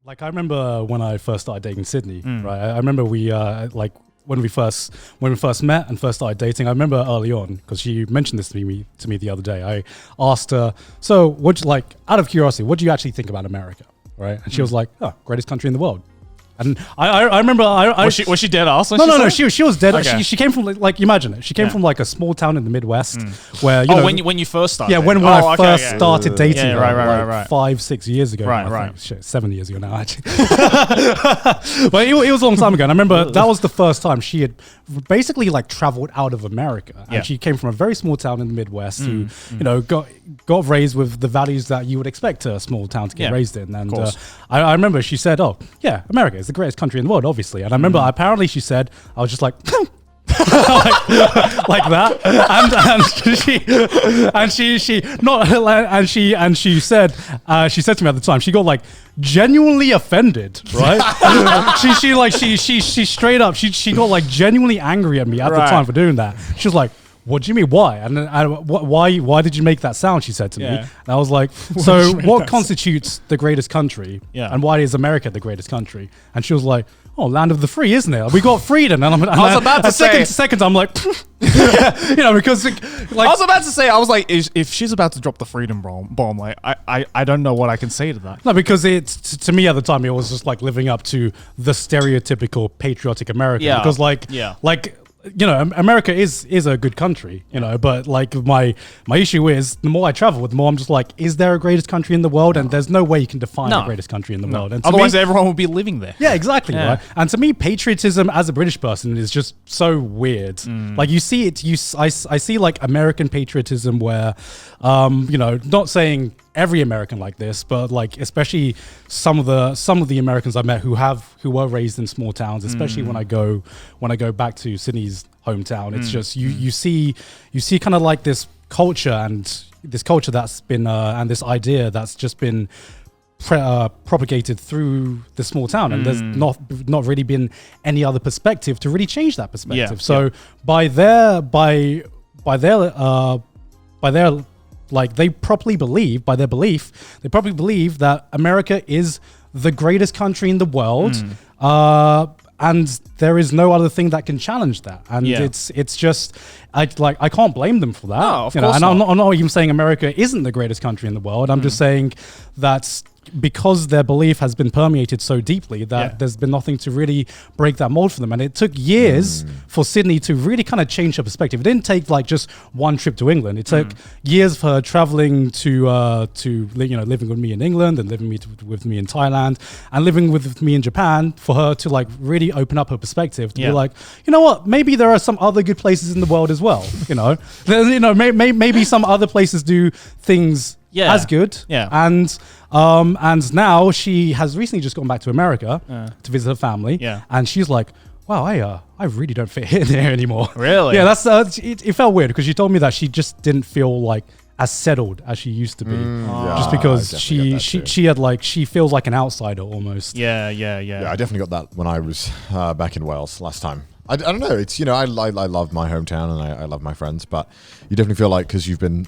Like I remember when I first started dating Sydney, right? I remember we like when we first met and first started dating. I remember early on because she mentioned this to me the other day. I asked her, "So, what you like? Out of curiosity, what do you actually think about America?" Right? And she was like, "Oh, greatest country in the world." And I remember was she dead ass? No, she was dead. Okay. She came from like imagine it. She came from like a small town in the Midwest where you know when you first started. Yeah, when I first started dating her, right. 5-6 years ago. Right. Shit, 7 years ago now actually. But it was a long time ago. And I remember that was the first time she had basically like traveled out of America. And she came from a very small town in the Midwest who, you know, got raised with the values that you would expect a small town to get raised in. And I remember she said, "Oh, yeah, America is the greatest country in the world, obviously." And I remember apparently she said, I was just like, like that, and she said to me at the time, she got like genuinely offended, right? she straight up, she got like genuinely angry at me at the time for doing that. She was like, "What do you mean? Why?" And why did you make that sound? She said to me. And I was like, "So what constitutes the greatest country? And why is America the greatest country?" And she was like, "Oh, land of the free, isn't it? We got freedom." And I was about to say, second, I'm like, you know, because like I was about to say, I was like, if she's about to drop the freedom bomb, like I don't know what I can say to that. No, because it's to me at the time it was just like living up to the stereotypical patriotic American. Because like you know, America is a good country, you know, but like my issue is the more I travel, the more I'm just like, is there a greatest country in the world? And there's no way you can define the greatest country in the world. And otherwise everyone would be living there. Yeah, exactly. Right. And to me, patriotism as a British person is just so weird. Like you see it, I see like American patriotism where, you know, not saying every American like this, but like especially some of the Americans I met who were raised in small towns, especially when I go back to Sydney's hometown, it's just you see kind of like this culture that's been and this idea that's just been propagated through the small town, and there's not really been any other perspective to really change that perspective. By their like they probably believe that America is the greatest country in the world, and there is no other thing that can challenge that. And it's just I can't blame them for that. No, of course not. And I'm not even saying America isn't the greatest country in the world. I'm just saying that because their belief has been permeated so deeply that there's been nothing to really break that mold for them. And it took years for Sydney to really kind of change her perspective. It didn't take like just one trip to England. It took years for her traveling to you know, living with me in England and living with me in Thailand and living with me in Japan for her to like really open up her perspective to be like, you know what, maybe there are some other good places in the world as well. You know, maybe some other places do things as good. And now she has recently just gone back to America to visit her family. And she's like, wow, I really don't fit in here anymore. Really? Yeah, that's it felt weird because she told me that she just didn't feel like as settled as she used to be, just because she had like, she feels like an outsider almost. Yeah, I definitely got that when I was back in Wales last time. I don't know. It's, you know, I love my hometown and I love my friends, but you definitely feel like, because you've been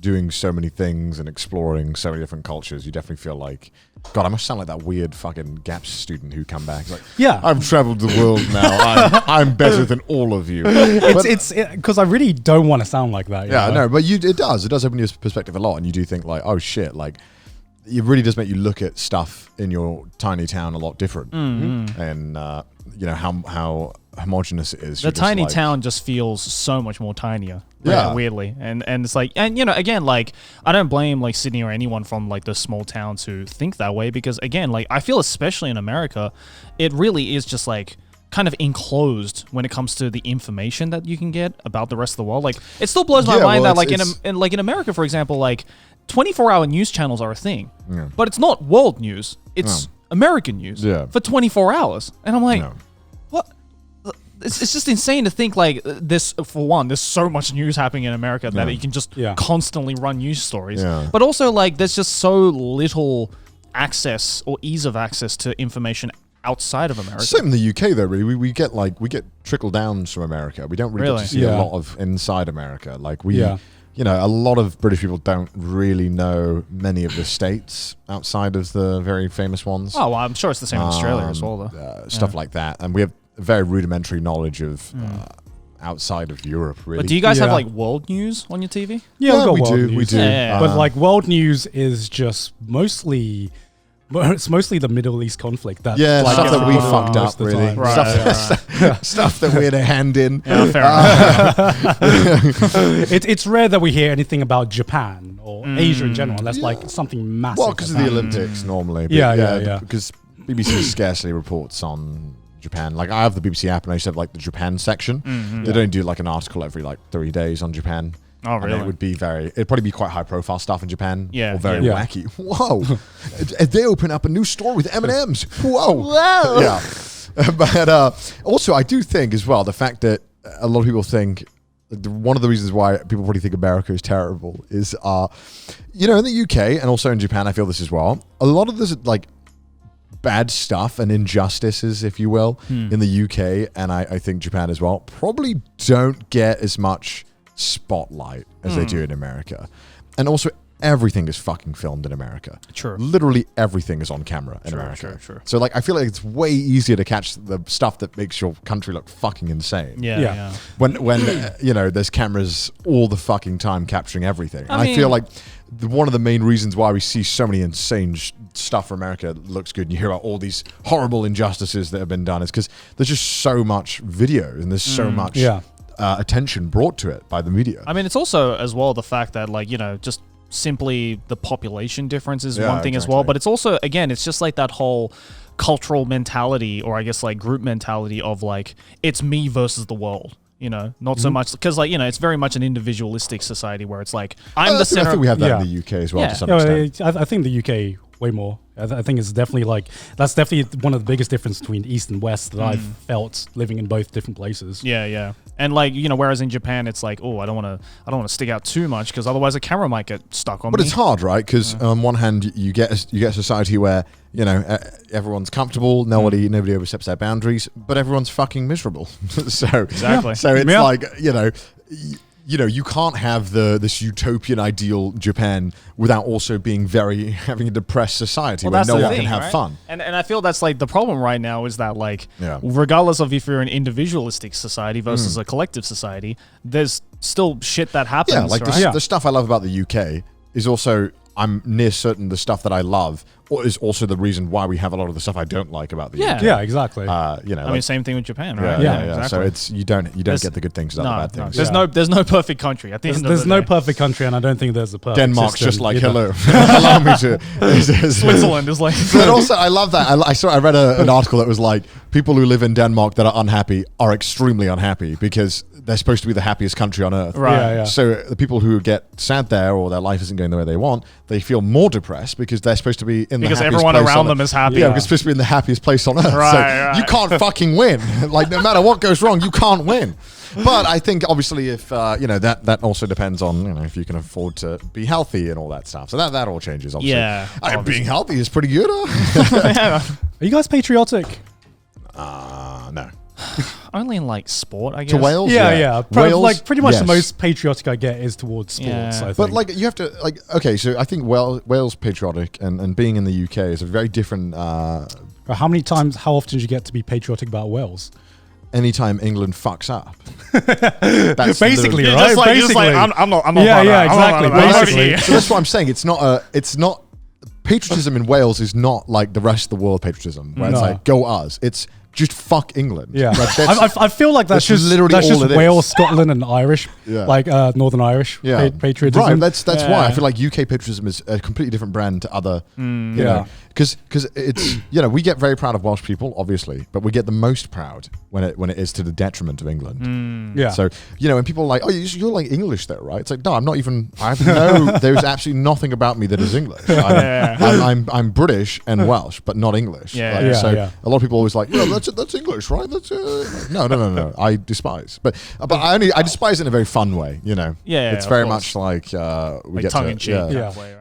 doing so many things and exploring so many different cultures, you definitely feel like, God, I must sound like that weird fucking GAPS student who come back. Like, I've traveled the world now. I'm better than all of you. It's because I really don't want to sound like that. Yeah, no, but it does open your perspective a lot, and you do think like, oh shit, like it really does make you look at stuff in your tiny town a lot different, and you know how homogenous it is. The tiny town just feels so much more tinier. Weirdly. And it's like, and you know, again, like I don't blame like Sydney or anyone from like the small towns who think that way, because again, like I feel especially in America, it really is just like kind of enclosed when it comes to the information that you can get about the rest of the world. Like it still blows my mind that like in America, for example, like 24-hour news channels are a thing, but it's not world news. It's American news for 24 hours. And I'm like, what? It's just insane to think like this. For one, there's so much news happening in America that you can just constantly run news stories. But also like there's just so little access or ease of access to information outside of America. Same in the UK though, really. We get trickle downs from America. We don't really get to see a lot of inside America. Like we you know, a lot of British people don't really know many of the states outside of the very famous ones. Oh, well, I'm sure it's the same in Australia as well, though. Stuff like that. And we have very rudimentary knowledge of outside of Europe, really. But do you guys have like world news on your TV? Yeah, we world do. news. We do. Yeah. But like world news is just mostly. It's mostly the Middle East conflict that like, stuff that we fucked most up, of the really. time. Right, Stuff that we had a hand in. Yeah, fair enough. It's rare that we hear anything about Japan or Asia in general, unless like something massive. Well, because of the Olympics normally. But Yeah. Because BBC scarcely reports on Japan. Like I have the BBC app and I used to have like the Japan section. They don't do like an article every like 3 days on Japan. Oh, really? And it'd probably be quite high profile stuff in Japan. Yeah. Or very Yeah. wacky. Whoa. They open up a new store with M&Ms. Whoa. Whoa. Yeah. But also I do think as well, the fact that a lot of people think one of the reasons why people probably think America is terrible is, you know, in the UK and also in Japan, I feel this as well. A lot of this like bad stuff and injustices, if you will, in the UK and I think Japan as well, probably don't get as much spotlight as they do in America. And also everything is fucking filmed in America. True. Literally everything is on camera in America. True. So like I feel like it's way easier to catch the stuff that makes your country look fucking insane. Yeah. When you know, there's cameras all the fucking time capturing everything. And I feel like one of the main reasons why we see so many insane stuff for America that looks good and you hear about all these horrible injustices that have been done is because there's just so much video and there's so much attention brought to it by the media. I mean, it's also as well the fact that like, you know, just simply the population difference is one thing as well. But it's also, again, it's just like that whole cultural mentality, or I guess like group mentality of like, it's me versus the world. You know, not so much because, like, you know, it's very much an individualistic society where it's like I'm the center. I think we have that in the UK as well to some extent. I think the UK way more. I think it's definitely like that's definitely one of the biggest differences between East and West that I've felt living in both different places. Yeah. And like, you know, whereas in Japan it's like, oh, I don't want to stick out too much because otherwise a camera might get stuck on me. But it's hard, right? Because on one hand you get a society where, you know, everyone's comfortable, nobody oversteps their boundaries, but everyone's fucking miserable. So exactly. So it's like, you know, you can't have this utopian ideal Japan without also having a depressed society where no one can have fun. And I feel that's like the problem right now is that like, regardless of if you're an individualistic society versus a collective society, there's still shit that happens. Yeah, like the stuff I love about the UK is also, I'm near certain the stuff that I love is also the reason why we have a lot of the stuff I don't like about the UK. Yeah, exactly. You know, I mean, same thing with Japan, right? Yeah. Exactly. So it's you don't get the good things without the bad things. There's no perfect country. At the end of There's the no day. perfect country, and I don't think there's a perfect Denmark's system just like either. hello, allow me to. Switzerland is like. But also, I love that. I read an article that was like people who live in Denmark that are unhappy are extremely unhappy because they're supposed to be the happiest country on earth. Right. Yeah. So the people who get sad there or their life isn't going the way they want, they feel more depressed because they're supposed to be in the happiest everyone place around on them earth. is happy. Yeah, because it's supposed to be in the happiest place on earth. Right. You can't fucking win. Like no matter what goes wrong, you can't win. But I think obviously if that also depends on if you can afford to be healthy and all that stuff. So that all changes. Obviously. Yeah. Being healthy is pretty good. Are you guys patriotic? No. Only in like sport, I guess. To Wales? Yeah. Wales, Like pretty much yes. the most patriotic I get is towards sports. Yeah. I think. But like you have to okay, so I think Wales patriotic and being in the UK is a very different. how often do you get to be patriotic about Wales? Anytime England fucks up, that's Basically, literally- right? You're just like, I'm not. Yeah, exactly. Basically. So that's what I'm saying. It's not patriotism in Wales is not like the rest of the world patriotism where it's No. like go us. It's just fuck England. Yeah, Like, that's- I feel like that's just literally that's all just it is. Wales, Scotland, and Irish, Yeah. like Northern Irish patriotism. Right, that's why I Yeah. feel like UK patriotism is a completely different brand to other, Yeah. because it's we get very proud of Welsh people, obviously, but we get the most proud when it is to the detriment of England. Yeah. So when people are like, oh, you're like English there, right? It's like, no, I'm not even. I have no. There's absolutely nothing about me that is English. I'm British and Welsh, but not English. Yeah. Like, so Yeah. a lot of people always like, that's English, right? That's no. I despise, but I despise it in a very fun way. Yeah, it's of very course. much like we Like get tongue to, in cheek. Yeah. Halfway, right?